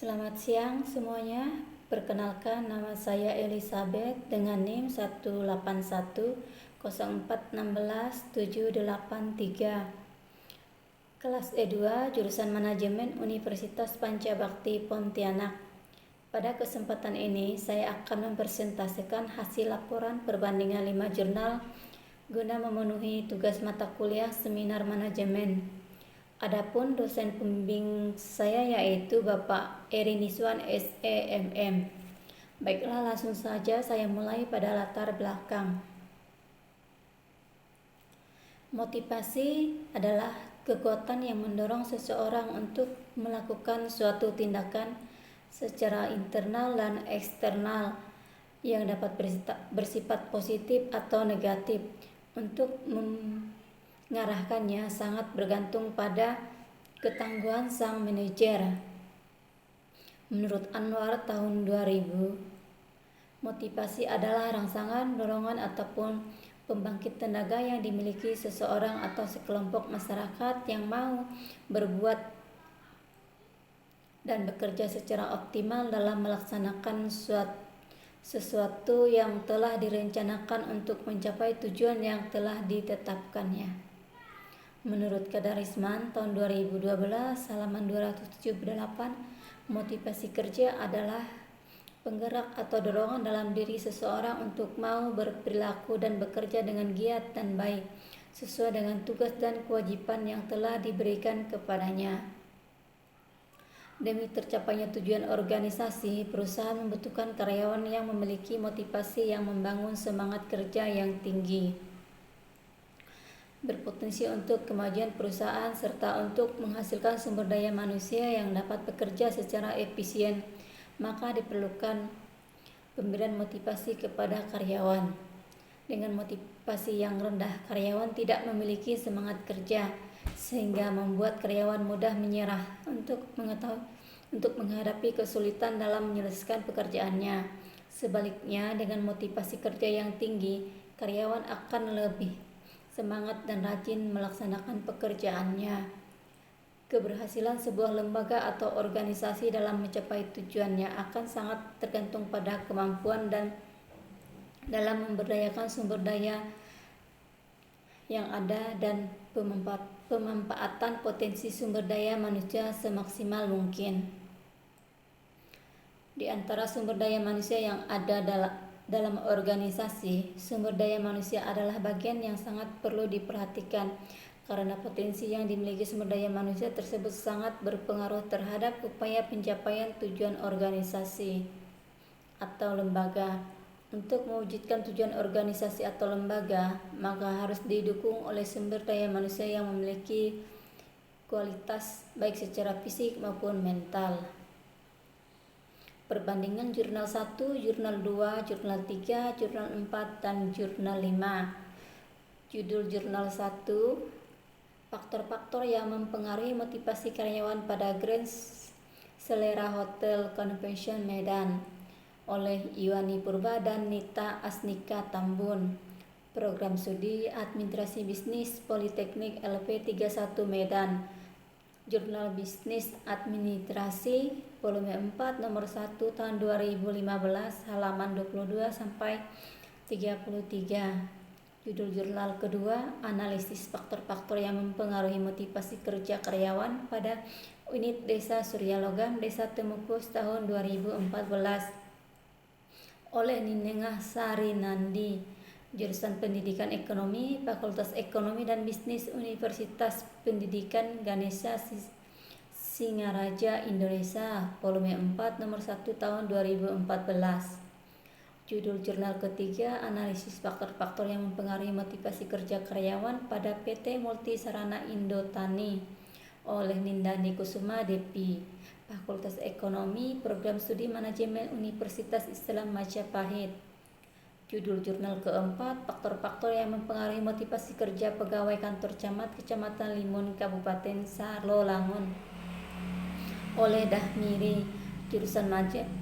Selamat siang semuanya. Perkenalkan, nama saya Elizabeth dengan NIM 18104167783. Kelas E2 jurusan Manajemen Universitas Pancabakti Pontianak. Pada kesempatan ini saya akan mempresentasikan hasil laporan perbandingan 5 jurnal guna memenuhi tugas mata kuliah seminar manajemen. Adapun dosen pembimbing saya yaitu Bapak Eri Niswan SEMM. Baiklah, langsung saja saya mulai pada latar belakang. Motivasi adalah kekuatan yang mendorong seseorang untuk melakukan suatu tindakan secara internal dan eksternal yang dapat bersifat positif atau negatif. Untuk mengarahkannya sangat bergantung pada ketangguhan sang manajer. Menurut Anwar tahun 2000, motivasi adalah rangsangan, dorongan ataupun pembangkit tenaga yang dimiliki seseorang atau sekelompok masyarakat yang mau berbuat dan bekerja secara optimal dalam melaksanakan sesuatu yang telah direncanakan untuk mencapai tujuan yang telah ditetapkannya. Menurut Kadarisman tahun 2012 halaman 278, motivasi kerja adalah penggerak atau dorongan dalam diri seseorang untuk mau berperilaku dan bekerja dengan giat dan baik sesuai dengan tugas dan kewajiban yang telah diberikan kepadanya. Demi tercapainya tujuan organisasi, perusahaan membutuhkan karyawan yang memiliki motivasi yang membangun semangat kerja yang tinggi, berpotensi untuk kemajuan perusahaan, serta untuk menghasilkan sumber daya manusia yang dapat bekerja secara efisien. Maka diperlukan pemberian motivasi kepada karyawan. Dengan motivasi yang rendah, karyawan tidak memiliki semangat kerja, sehingga membuat karyawan mudah menyerah untuk menghadapi kesulitan dalam menyelesaikan pekerjaannya. Sebaliknya, dengan motivasi kerja yang tinggi, karyawan akan lebih semangat dan rajin melaksanakan pekerjaannya. Keberhasilan sebuah lembaga atau organisasi dalam mencapai tujuannya akan sangat tergantung pada kemampuan dan dalam memberdayakan sumber daya yang ada dan pemanfaatan potensi sumber daya manusia semaksimal mungkin. Di antara sumber daya manusia yang ada dalam organisasi, sumber daya manusia adalah bagian yang sangat perlu diperhatikan karena potensi yang dimiliki sumber daya manusia tersebut sangat berpengaruh terhadap upaya pencapaian tujuan organisasi atau lembaga. Untuk mewujudkan tujuan organisasi atau lembaga, maka harus didukung oleh sumber daya manusia yang memiliki kualitas baik secara fisik maupun mental. Perbandingan jurnal 1, jurnal 2, jurnal 3, jurnal 4, dan jurnal 5. Judul jurnal 1, faktor-faktor yang mempengaruhi motivasi karyawan pada Grand Selera Hotel Convention Medan, oleh Iwani Purba dan Nita Asnika Tambun. Program Studi Administrasi Bisnis Politeknik LP31 Medan. Jurnal Bisnis Administrasi volume 4 nomor 1 tahun 2015 halaman 22 sampai 33. Judul jurnal kedua, analisis faktor-faktor yang mempengaruhi motivasi kerja karyawan pada unit Desa Surya Logam, Desa Temukus tahun 2014, oleh Ninengah Sari Nandi, jurusan Pendidikan Ekonomi, Fakultas Ekonomi dan Bisnis Universitas Pendidikan Ganesha Singaraja, Indonesia, volume 4 nomor 1 tahun 2014. Judul jurnal ketiga, analisis faktor-faktor yang mempengaruhi motivasi kerja karyawan pada PT Multisarana Indotani, oleh Nindani Kusuma Depi, Fakultas Ekonomi, Program Studi Manajemen Universitas Islam Majapahit. Judul jurnal keempat, faktor-faktor yang mempengaruhi motivasi kerja pegawai kantor camat Kecamatan Limun, Kabupaten Salolangun, oleh Dahmiri, jurusan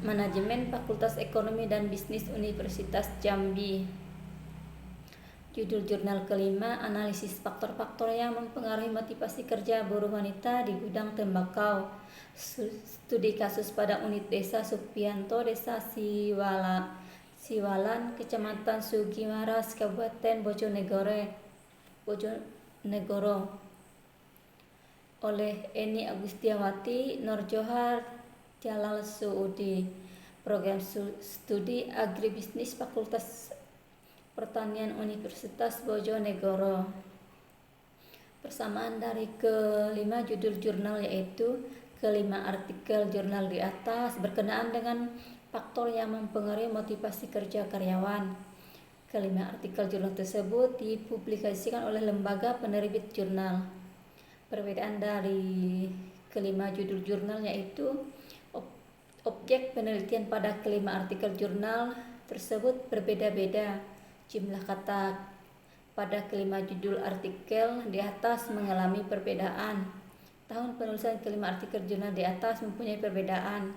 Manajemen Fakultas Ekonomi dan Bisnis Universitas Jambi. Judul jurnal kelima, analisis faktor-faktor yang mempengaruhi motivasi kerja buruh wanita di gudang tembakau. Studi kasus pada unit desa Supianto, desa Siwalan, Kecamatan Sugiwaras, Kabupaten Bojonegoro, oleh Eni Agustiawati, Nur Johar, Jalal Suudi. Program studi agribisnis Fakultas Pertanian Universitas Bojonegoro. Persamaan dari kelima judul jurnal yaitu kelima artikel jurnal di atas berkenaan dengan faktor yang mempengaruhi motivasi kerja karyawan. Kelima artikel jurnal tersebut dipublikasikan oleh lembaga penerbit jurnal. Perbedaan dari kelima judul jurnal yaitu objek penelitian pada kelima artikel jurnal tersebut berbeda-beda. Jumlah kata pada kelima judul artikel di atas mengalami perbedaan. Tahun penulisan kelima artikel jurnal di atas mempunyai perbedaan.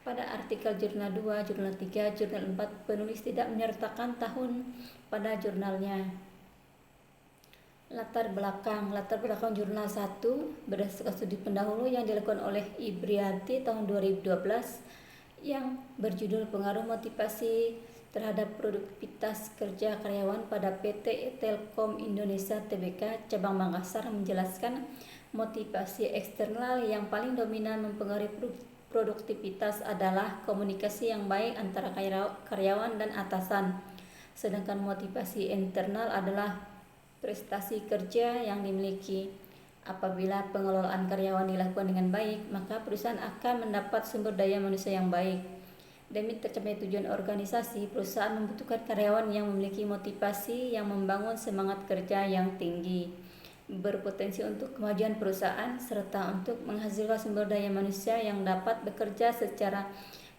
Pada artikel jurnal 2, jurnal 3, jurnal 4, penulis tidak menyertakan tahun pada jurnalnya. Latar belakang jurnal 1 berdasarkan studi pendahulu yang dilakukan oleh Ibrianti tahun 2012 yang berjudul Pengaruh Motivasi terhadap produktivitas kerja karyawan pada PT Telkom Indonesia Tbk cabang Makassar, menjelaskan motivasi eksternal yang paling dominan mempengaruhi produktivitas adalah komunikasi yang baik antara karyawan dan atasan, sedangkan motivasi internal adalah prestasi kerja yang dimiliki. Apabila pengelolaan karyawan dilakukan dengan baik, maka perusahaan akan mendapat sumber daya manusia yang baik. Demi tercapai tujuan organisasi, perusahaan membutuhkan karyawan yang memiliki motivasi yang membangun semangat kerja yang tinggi, berpotensi untuk kemajuan perusahaan, serta untuk menghasilkan sumber daya manusia yang dapat bekerja secara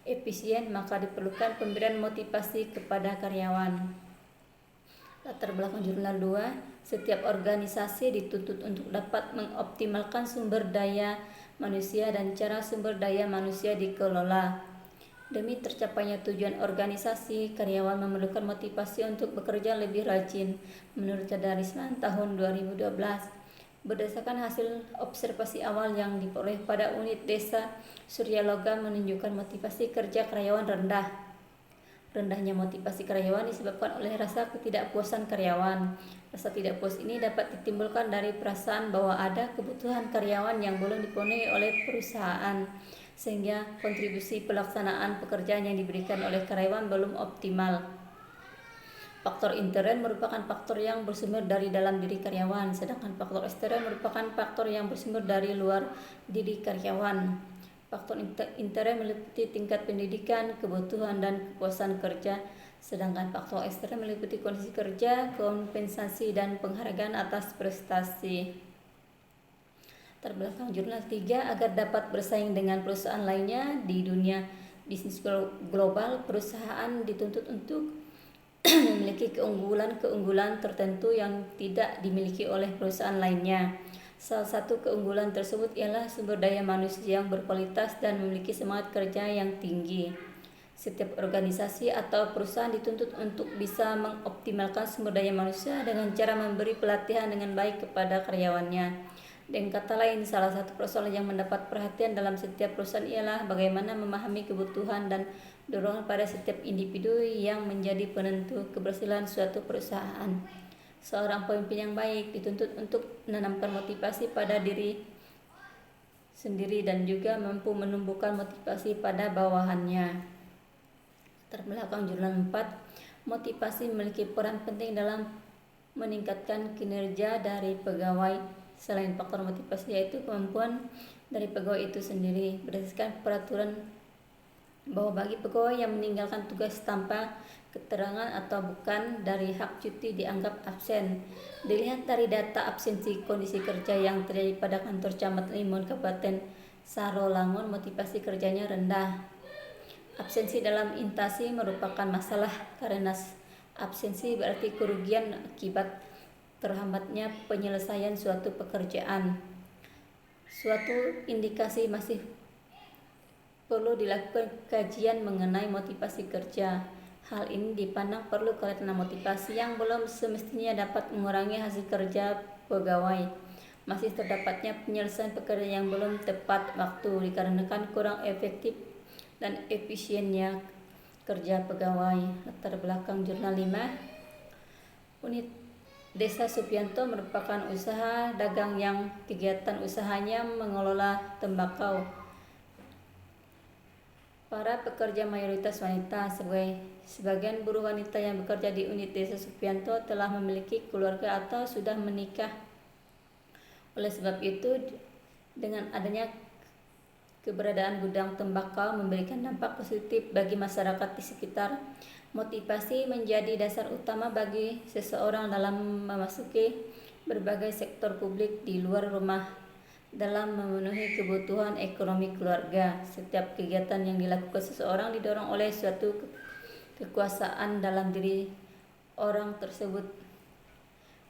efisien, maka diperlukan pemberian motivasi kepada karyawan. Latar belakang jurnal 2, setiap organisasi dituntut untuk dapat mengoptimalkan sumber daya manusia dan cara sumber daya manusia dikelola. Demi tercapainya tujuan organisasi, karyawan memerlukan motivasi untuk bekerja lebih rajin. Menurut Cadarisman tahun 2012, berdasarkan hasil observasi awal yang diperoleh pada unit desa Suryalogam menunjukkan motivasi kerja karyawan rendah. Rendahnya motivasi karyawan disebabkan oleh rasa ketidakpuasan karyawan. Rasa tidak puas ini dapat ditimbulkan dari perasaan bahwa ada kebutuhan karyawan yang belum dipenuhi oleh perusahaan, sehingga kontribusi pelaksanaan pekerjaan yang diberikan oleh karyawan belum optimal. Faktor intern merupakan faktor yang bersumber dari dalam diri karyawan, sedangkan faktor ekstern merupakan faktor yang bersumber dari luar diri karyawan. Faktor intern meliputi tingkat pendidikan, kebutuhan, dan kepuasan kerja, sedangkan faktor ekstern meliputi kondisi kerja, kompensasi, dan penghargaan atas prestasi. Terbelakang jurnal 3, agar dapat bersaing dengan perusahaan lainnya di dunia bisnis global, perusahaan dituntut untuk memiliki keunggulan tertentu yang tidak dimiliki oleh perusahaan lainnya. Salah satu keunggulan tersebut ialah sumber daya manusia yang berkualitas dan memiliki semangat kerja yang tinggi. Setiap organisasi atau perusahaan dituntut untuk bisa mengoptimalkan sumber daya manusia dengan cara memberi pelatihan dengan baik kepada karyawannya. Dengan kata lain, salah satu persoalan yang mendapat perhatian dalam setiap perusahaan ialah bagaimana memahami kebutuhan dan dorongan pada setiap individu yang menjadi penentu keberhasilan suatu perusahaan. Seorang pemimpin yang baik dituntut untuk menanamkan motivasi pada diri sendiri dan juga mampu menumbuhkan motivasi pada bawahannya. Terbelakang jurnal 4, motivasi memiliki peran penting dalam meningkatkan kinerja dari pegawai. Selain faktor motivasi yaitu kemampuan dari pegawai itu sendiri, berdasarkan peraturan bahwa bagi pegawai yang meninggalkan tugas tanpa keterangan atau bukan dari hak cuti dianggap absen. Dilihat dari data absensi kondisi kerja yang terjadi pada kantor Camat Limun, Kabupaten Sarolangun, motivasi kerjanya rendah. Absensi dalam intasi merupakan masalah karena absensi berarti kerugian akibat terhambatnya penyelesaian suatu pekerjaan. Suatu indikasi masih perlu dilakukan kajian mengenai motivasi kerja. Hal ini dipandang perlu karena motivasi yang belum semestinya dapat mengurangi hasil kerja pegawai. Masih terdapatnya penyelesaian pekerjaan yang belum tepat waktu dikarenakan kurang efektif dan efisiennya kerja pegawai. Latar belakang jurnal 5. Unit Desa Supianto merupakan usaha dagang yang kegiatan usahanya mengelola tembakau. Para pekerja mayoritas wanita. Sebagian buruh wanita yang bekerja di unit Desa Supianto telah memiliki keluarga atau sudah menikah. Oleh sebab itu, dengan adanya keberadaan gudang tembakau memberikan dampak positif bagi masyarakat di sekitar. Motivasi menjadi dasar utama bagi seseorang dalam memasuki berbagai sektor publik di luar rumah dalam memenuhi kebutuhan ekonomi keluarga. Setiap kegiatan yang dilakukan seseorang didorong oleh suatu kekuasaan dalam diri orang tersebut.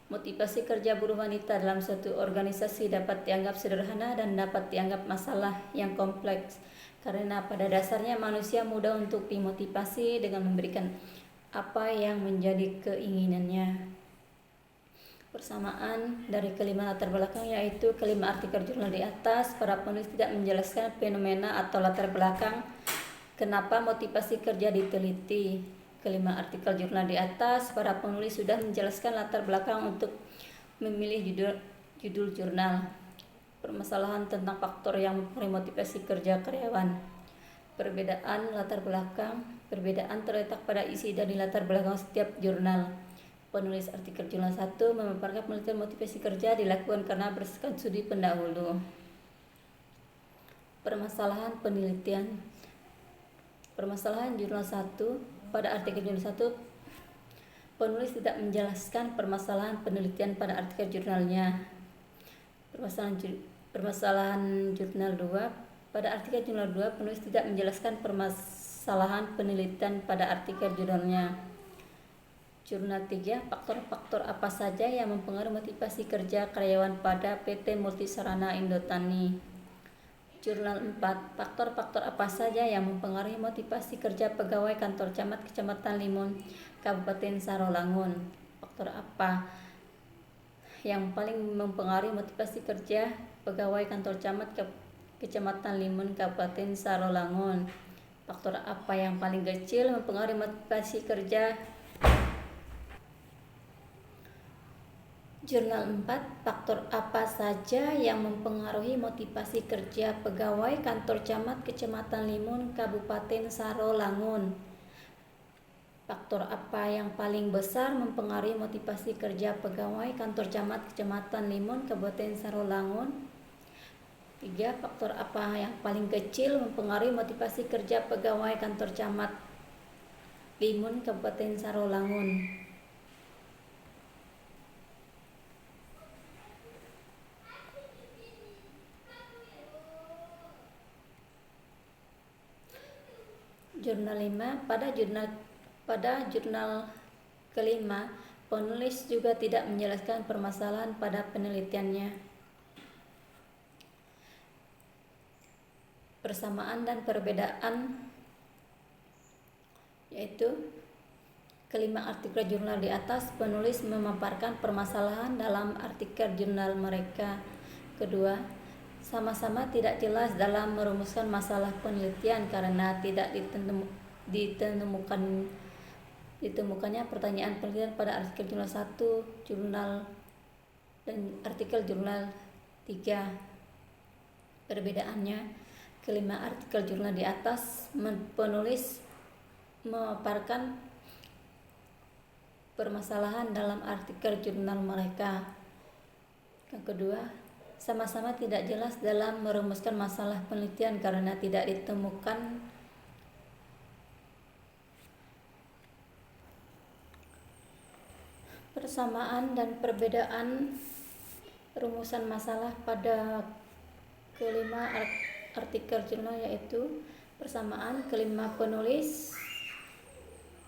Motivasi kerja buruh wanita dalam suatu organisasi dapat dianggap sederhana dan dapat dianggap masalah yang kompleks, karena pada dasarnya manusia mudah untuk dimotivasi dengan memberikan apa yang menjadi keinginannya. Persamaan dari kelima latar belakang, yaitu kelima artikel jurnal di atas. Para penulis tidak menjelaskan fenomena atau latar belakang kenapa motivasi kerja diteliti. Kelima artikel jurnal di atas, para penulis sudah menjelaskan latar belakang untuk memilih judul jurnal. Permasalahan tentang faktor yang mempengaruhi motivasi kerja karyawan. Perbedaan latar belakang. Perbedaan terletak pada isi dari latar belakang setiap jurnal. Penulis artikel jurnal 1 memaparkan penelitian motivasi kerja dilakukan karena berdasarkan studi pendahulu. Permasalahan penelitian. Permasalahan jurnal 1. Pada artikel jurnal 1, penulis tidak menjelaskan permasalahan penelitian pada artikel jurnalnya. Permasalahan jurnal 2. Pada artikel jurnal 2, penulis tidak menjelaskan permasalahan penelitian pada artikel jurnalnya. Jurnal 3, faktor-faktor apa saja yang mempengaruhi motivasi kerja karyawan pada PT Multisarana Indotani. Jurnal 4, faktor-faktor apa saja yang mempengaruhi motivasi kerja pegawai kantor camat Kecamatan Limun, Kabupaten Sarolangun. Faktor apa yang paling mempengaruhi motivasi kerja pegawai kantor camat Kecamatan Limun, Kabupaten Sarolangun. Faktor apa yang paling kecil mempengaruhi motivasi kerja. Jurnal 4, faktor apa saja yang mempengaruhi motivasi kerja pegawai kantor camat Kecamatan Limun, Kabupaten Sarolangun. Faktor apa yang paling besar mempengaruhi motivasi kerja pegawai kantor camat Kecamatan Limun, Kabupaten Sarolangun. 3, faktor apa yang paling kecil mempengaruhi motivasi kerja pegawai kantor camat Limun, Kabupaten Sarolangun. Jurnal 5. Pada jurnal kelima, penulis juga tidak menjelaskan permasalahan pada penelitiannya. Persamaan dan perbedaan, yaitu kelima artikel jurnal di atas, penulis memaparkan permasalahan dalam artikel jurnal mereka. Kedua, sama-sama tidak jelas dalam merumuskan masalah penelitian karena tidak ditemukannya pertanyaan penelitian pada artikel jurnal 1, jurnal dan artikel jurnal 3. Perbedaannya, kelima artikel jurnal di atas, penulis memaparkan permasalahan dalam artikel jurnal mereka. Yang kedua, sama-sama tidak jelas dalam merumuskan masalah penelitian karena tidak ditemukan persamaan dan perbedaan rumusan masalah pada kelima artikel jurnal, yaitu persamaan. Kelima penulis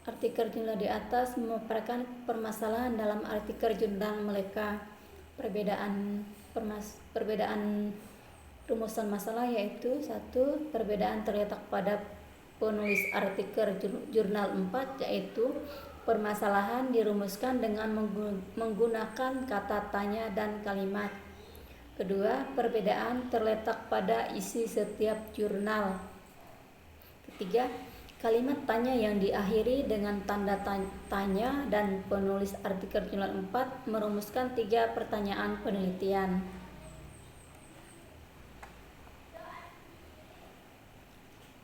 artikel jurnal di atas memaparkan permasalahan dalam artikel jurnal mereka. Perbedaan rumusan masalah, yaitu 1, perbedaan terletak pada penulis artikel jurnal 4, yaitu permasalahan dirumuskan dengan menggunakan kata tanya dan kalimat. Kedua, perbedaan terletak pada isi setiap jurnal. Ketiga, kalimat tanya yang diakhiri dengan tanda tanya dan penulis artikel jurnal 4 merumuskan 3 pertanyaan penelitian.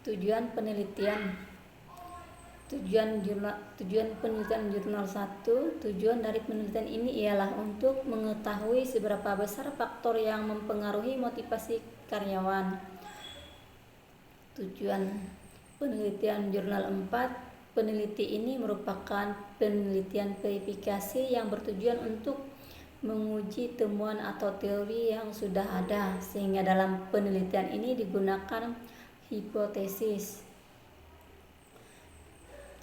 Tujuan penelitian. Tujuan penelitian jurnal 1. Tujuan dari penelitian ini ialah untuk mengetahui seberapa besar faktor yang mempengaruhi motivasi karyawan. Tujuan penelitian jurnal 4. Peneliti ini merupakan penelitian verifikasi yang bertujuan untuk menguji temuan atau teori yang sudah ada, sehingga dalam penelitian ini digunakan hipotesis.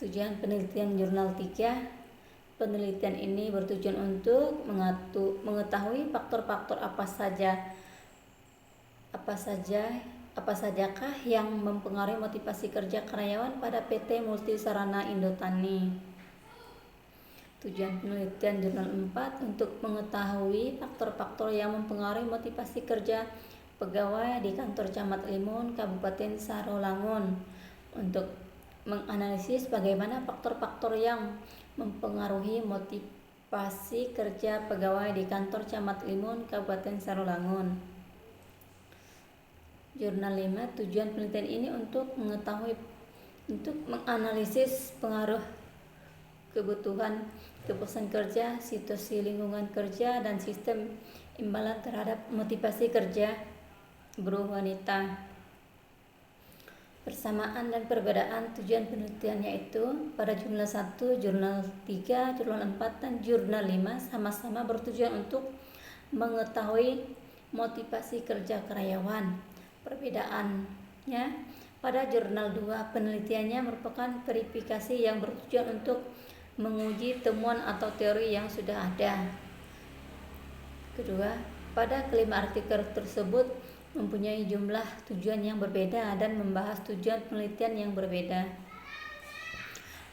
Tujuan penelitian jurnal 3. Penelitian ini bertujuan untuk mengetahui faktor-faktor apa sajakah yang mempengaruhi motivasi kerja karyawan pada PT Multisarana Indotani. Tujuan penelitian jurnal 4 untuk mengetahui faktor-faktor yang mempengaruhi motivasi kerja pegawai di kantor Camat Limun, Kabupaten Sarolangun, untuk menganalisis bagaimana faktor-faktor yang mempengaruhi motivasi kerja pegawai di kantor Camat Limun, Kabupaten Sarolangun. Jurnal 5. Tujuan penelitian ini untuk menganalisis pengaruh kebutuhan kepuasan kerja, situasi lingkungan kerja, dan sistem imbalan terhadap motivasi kerja buruh wanita. Persamaan dan perbedaan tujuan penelitian yaitu pada jurnal 1, jurnal 3, jurnal 4, dan jurnal 5 sama-sama bertujuan untuk mengetahui motivasi kerja karyawan. Perbedaannya, pada jurnal 2 penelitiannya merupakan verifikasi yang bertujuan untuk menguji temuan atau teori yang sudah ada. Kedua, pada kelima artikel tersebut mempunyai jumlah tujuan yang berbeda dan membahas tujuan penelitian yang berbeda.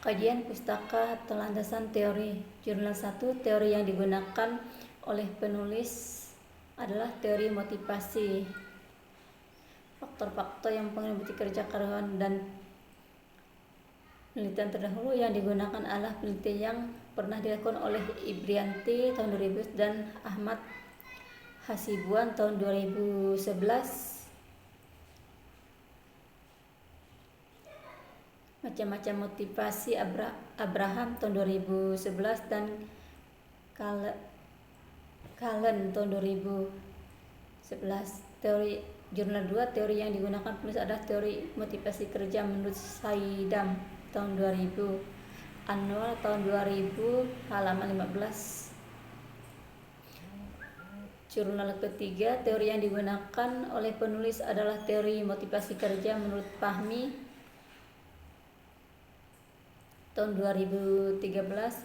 Kajian pustaka atau landasan teori. Jurnal 1, teori yang digunakan oleh penulis adalah teori motivasi. Faktor-faktor yang mempengaruhi kerja karyawan, dan penelitian terdahulu yang digunakan adalah penelitian yang pernah dilakukan oleh Ibrianti tahun 2000 dan Ahmad Hasibuan tahun 2011. Macam-macam motivasi Abraham tahun 2011 dan Kalen tahun 2011. Teori jurnal 2, teori yang digunakan penulis adalah teori motivasi kerja menurut Saidam tahun 2000, Anwar tahun 2000, halaman 15. Jurnal ketiga, teori yang digunakan oleh penulis adalah teori motivasi kerja menurut Fahmi tahun 2013,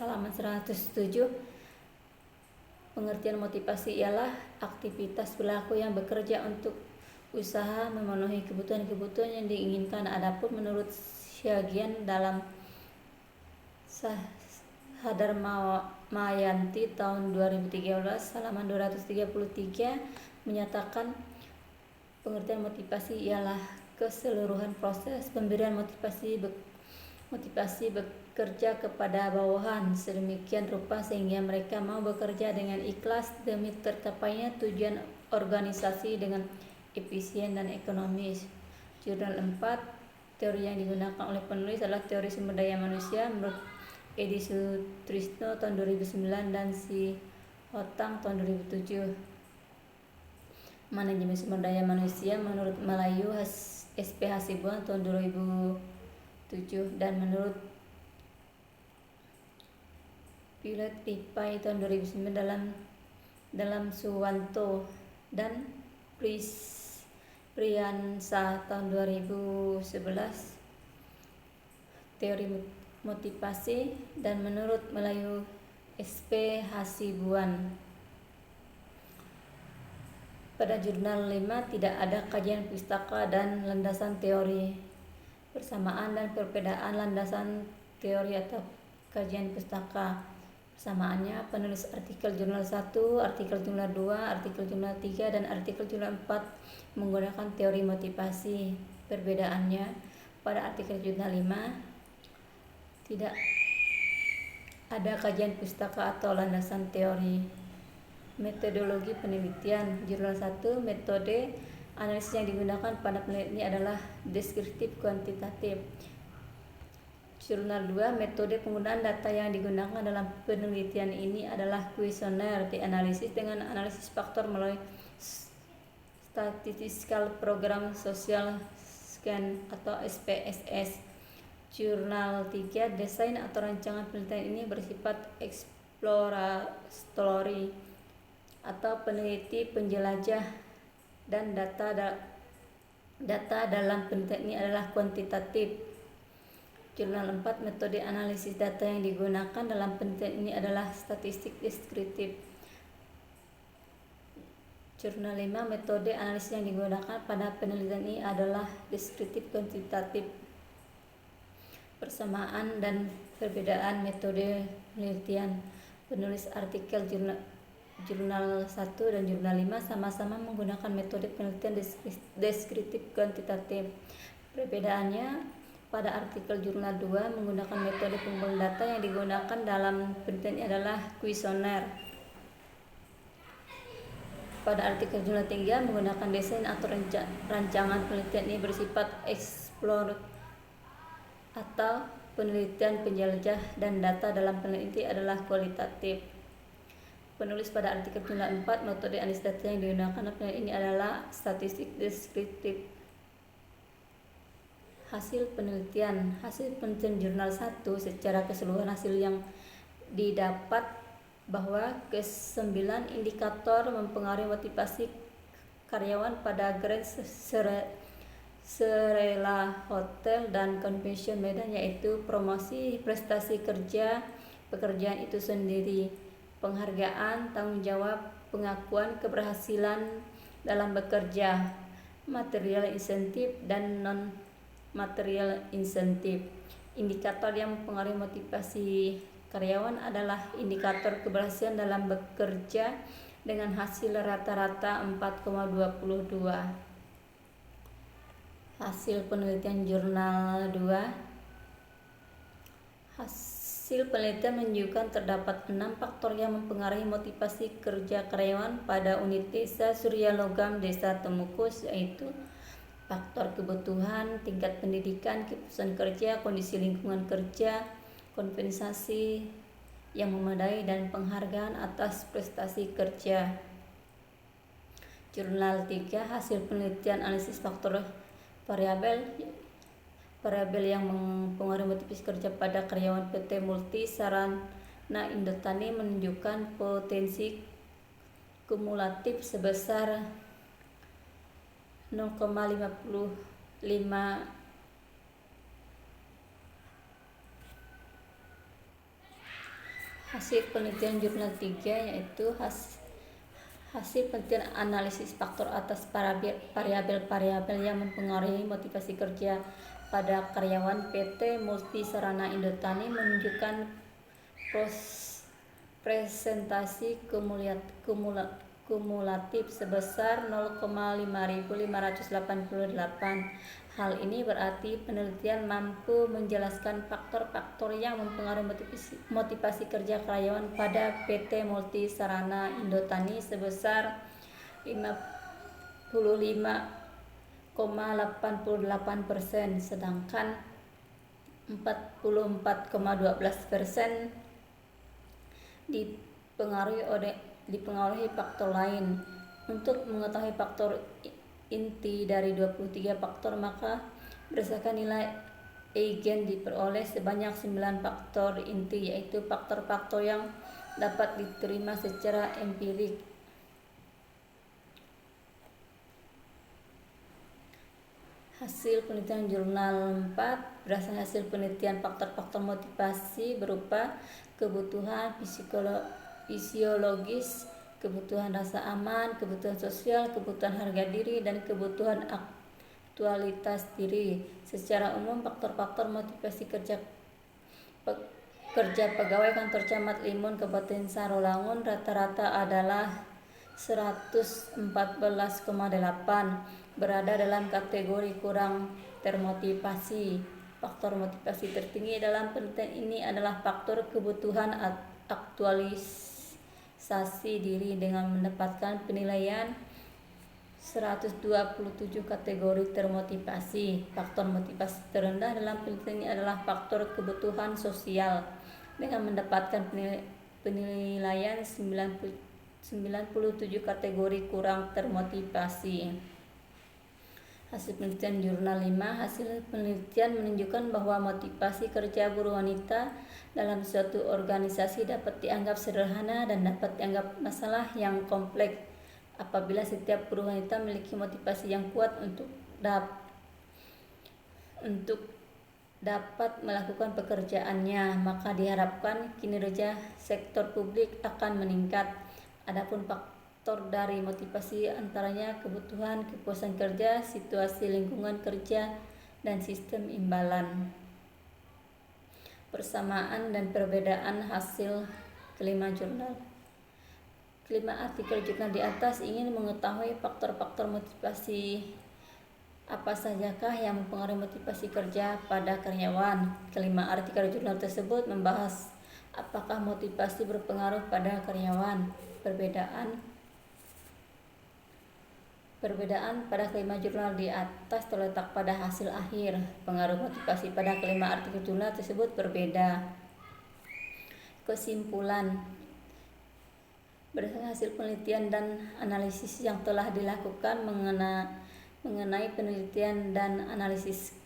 halaman 107. Pengertian motivasi ialah aktivitas perilaku yang bekerja untuk usaha memenuhi kebutuhan-kebutuhan yang diinginkan. Adapun menurut Syagian dalam Hadar Mayanti tahun 2013, halaman 233, menyatakan pengertian motivasi ialah keseluruhan proses pemberian motivasi bekerja kepada bawahan sedemikian rupa sehingga mereka mau bekerja dengan ikhlas demi tercapainya tujuan organisasi dengan efisien dan ekonomis. Jurnal 4, teori yang digunakan oleh penulis adalah teori sumber daya manusia menurut Edi Sutrisno tahun 2009 dan Si Hotang tahun 2007. Manajemen sumber daya manusia menurut Melayu SP Hasibuan tahun 2007 dan menurut Pilot Lipai tahun 2009 dalam Suwanto dan Priyansa tahun 2011. Teori motivasi dan menurut Melayu SP Hasibuan. Pada jurnal 5 tidak ada kajian pustaka dan landasan teori. Persamaan dan perbedaan landasan teori atau kajian pustaka. Persamaannya, penulis artikel jurnal 1, artikel jurnal 2, artikel jurnal 3, dan artikel jurnal 4 menggunakan teori motivasi. Perbedaannya, pada artikel jurnal 5 tidak ada kajian pustaka atau landasan teori. Metodologi penelitian. Jurnal 1, metode analisis yang digunakan pada penelitian ini adalah deskriptif kuantitatif. Jurnal 2, metode penggunaan data yang digunakan dalam penelitian ini adalah kuesioner dianalisis dengan analisis faktor melalui Statistical Program Social Scan atau SPSS. Jurnal 3, desain atau rancangan penelitian ini bersifat exploratory atau peneliti penjelajah, dan data dalam penelitian ini adalah kuantitatif. Jurnal 4, metode analisis data yang digunakan dalam penelitian ini adalah statistik deskriptif. Jurnal 5, metode analisis yang digunakan pada penelitian ini adalah deskriptif kuantitatif. Persamaan dan perbedaan metode penelitian. Penulis artikel jurnal 1 dan jurnal 5 sama-sama menggunakan metode penelitian deskriptif kuantitatif. Perbedaannya, pada artikel jurnal 2 menggunakan metode pengumpulan data yang digunakan dalam penelitian adalah kuesioner. Pada artikel jurnal 3 menggunakan desain atau rancangan penelitian ini bersifat explore atau penelitian penjelajah, dan data dalam penelitian adalah kualitatif. Penulis pada artikel jurnal 4, metode analisis data yang digunakan ini adalah statistik deskriptif. Hasil penelitian jurnal 1 secara keseluruhan hasil yang didapat bahwa ke-9 indikator mempengaruhi motivasi karyawan pada Grand Serela Hotel dan Convention Medan, yaitu promosi, prestasi kerja, pekerjaan itu sendiri, penghargaan, tanggung jawab, pengakuan keberhasilan dalam bekerja, material insentif dan non-material insentif. Indikator yang mempengaruhi motivasi karyawan adalah indikator keberhasilan dalam bekerja dengan hasil rata-rata 4,22. Hasil penelitian jurnal 2. Hasil penelitian menunjukkan terdapat 6 faktor yang mempengaruhi motivasi kerja karyawan pada unit desa Surya Logam, Desa Temukus, yaitu faktor kebutuhan, tingkat pendidikan, keputusan kerja, kondisi lingkungan kerja, kompensasi yang memadai, dan penghargaan atas prestasi kerja. Jurnal 3, hasil penelitian analisis faktor variabel yang mempengaruhi motivasi kerja pada karyawan PT Multi Sarana Indotani menunjukkan potensi kumulatif sebesar 0,55. Hasil penelitian jurnal 3 yaitu hasil penelitian analisis faktor atas variabel yang mempengaruhi motivasi kerja pada karyawan PT Multi Sarana Indotani menunjukkan presentasi kumulatif sebesar 0,5588. Hal ini berarti penelitian mampu menjelaskan faktor-faktor yang mempengaruhi motivasi kerja karyawan pada PT Multi Sarana Indotani sebesar 55,88%, sedangkan 44,12% dipengaruhi faktor lain. Untuk mengetahui faktor inti dari 23 faktor, maka berdasarkan nilai Eigen diperoleh sebanyak 9 faktor inti, yaitu faktor-faktor yang dapat diterima secara empirik. Hasil penelitian jurnal 4, berdasarkan hasil penelitian faktor-faktor motivasi berupa kebutuhan fisiologis, kebutuhan rasa aman, kebutuhan sosial, kebutuhan harga diri, dan kebutuhan aktualitas diri. Secara umum, faktor-faktor motivasi kerja pegawai kantor camat Limun Kabupaten Sarolangun rata-rata adalah 114,8, berada dalam kategori kurang termotivasi. Faktor motivasi tertinggi dalam penelitian ini adalah faktor kebutuhan aktualisasi diri dengan mendapatkan penilaian 127 kategori termotivasi. Faktor motivasi terendah dalam penelitian ini adalah faktor kebutuhan sosial dengan mendapatkan penilaian 97 kategori kurang termotivasi. Hasil penelitian jurnal 5. Hasil penelitian menunjukkan bahwa motivasi kerja buruh wanita dalam suatu organisasi dapat dianggap sederhana dan dapat dianggap masalah yang kompleks apabila setiap buruh wanita memiliki motivasi yang kuat untuk dapat melakukan pekerjaannya, maka diharapkan kinerja sektor publik akan meningkat. Adapun faktor dari motivasi antaranya kebutuhan, kepuasan kerja, situasi lingkungan kerja, dan sistem imbalan. Persamaan dan perbedaan hasil kelima jurnal. Kelima artikel jurnal di atas ingin mengetahui faktor-faktor motivasi apa sajakah yang mempengaruhi motivasi kerja pada karyawan. Kelima artikel jurnal tersebut membahas apakah motivasi berpengaruh pada karyawan. Perbedaan pada kelima jurnal di atas terletak pada hasil akhir. Pengaruh motivasi pada kelima artikel jurnal tersebut berbeda. Kesimpulan: berdasarkan hasil penelitian dan analisis yang telah dilakukan mengenai penelitian dan analisis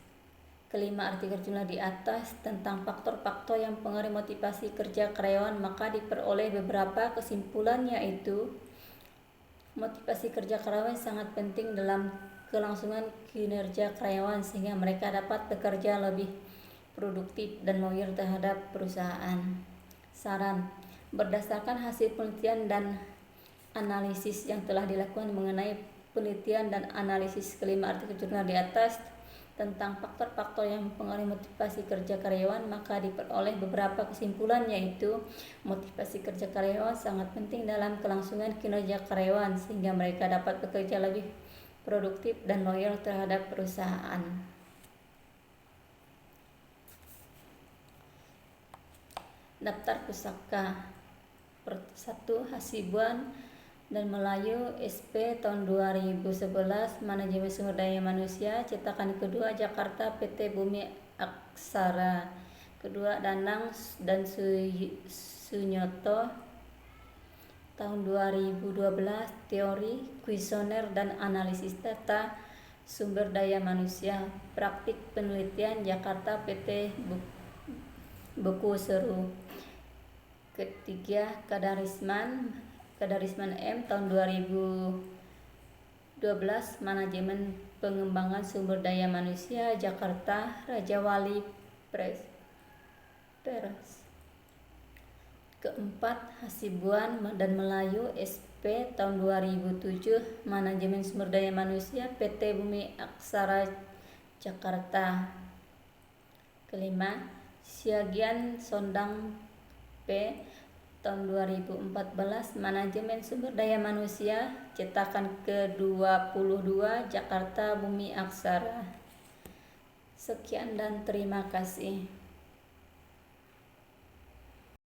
kelima artikel jurnal di atas tentang faktor-faktor yang mempengaruhi motivasi kerja karyawan, maka diperoleh beberapa kesimpulan, yaitu motivasi kerja karyawan sangat penting dalam kelangsungan kinerja karyawan sehingga mereka dapat bekerja lebih produktif dan loyal terhadap perusahaan. Saran: berdasarkan hasil penelitian dan analisis yang telah dilakukan mengenai penelitian dan analisis kelima artikel jurnal di atas tentang faktor-faktor yang mempengaruhi motivasi kerja karyawan, maka diperoleh beberapa kesimpulan, yaitu motivasi kerja karyawan sangat penting dalam kelangsungan kinerja karyawan sehingga mereka dapat bekerja lebih produktif dan loyal terhadap perusahaan. Daftar pusaka. 1. Hasibuan dan Melayu SP tahun 2011, Manajemen Sumber Daya Manusia, cetakan kedua Jakarta PT Bumi Aksara. Kedua, Danang dan Sunyoto tahun 2012, Teori, Kuesioner dan Analisis Data Sumber Daya Manusia. Praktik penelitian Jakarta PT Buku Seru. Ketiga, Kadarisman M tahun 2012, Manajemen Pengembangan Sumber Daya Manusia, Jakarta, Raja Wali Press. Keempat, Hasibuan dan Melayu SP tahun 2007, Manajemen Sumber Daya Manusia, PT Bumi Aksara, Jakarta. Kelima, Siagian Sondang P tahun 2014, Manajemen Sumber Daya Manusia, cetakan ke-22, Jakarta Bumi Aksara. Sekian dan terima kasih.